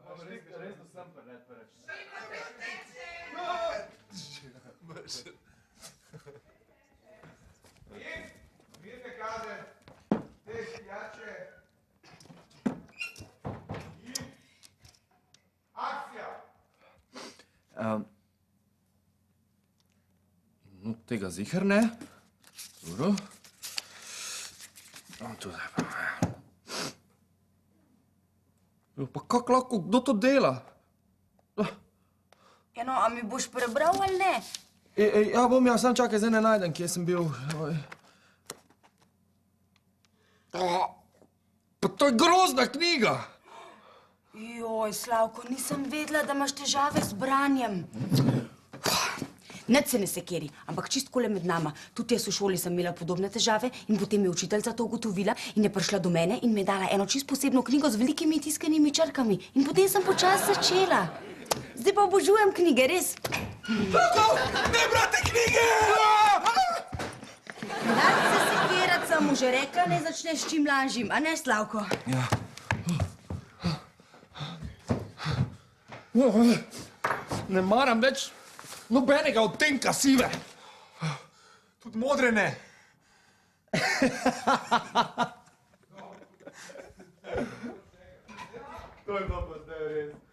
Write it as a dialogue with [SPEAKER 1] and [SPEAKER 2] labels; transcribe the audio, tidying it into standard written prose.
[SPEAKER 1] Res da sem prenet preč. Mirne kaze, te pijače. Akcija!
[SPEAKER 2] No, tega ziher ne. Dobro. Tudi pa. Pa kako lahko, kdo to dela?
[SPEAKER 3] Eno, a mi boš prebral ali ne?
[SPEAKER 2] Ja, bom, ja, sam čakaj, zdaj ne najdem, kje sem bil. Pa to je grozna knjiga!
[SPEAKER 3] Joj, Slavko, nisem vedela, da imaš težave z branjem. Nič se ne sekeri, ampak čist kole med nama. Tudi jaz v šoli sem imela podobne težave in potem je učiteljica to ugotovila in je prišla do mene in mi je dala eno čist posebno knjigo z velikimi tiskanimi črkami. In potem sem počasi začela. Zdaj pa obožujem knjige, res.
[SPEAKER 2] Tako, ne brate knjige!
[SPEAKER 3] Daj se sekerat, sem mu že rekla, ne začneš s čim lažjim, a ne, Slavko?
[SPEAKER 2] Ja. Ne maram več nobenega odtenka sive.
[SPEAKER 1] Tudi modre ne. To je pa zdaj res.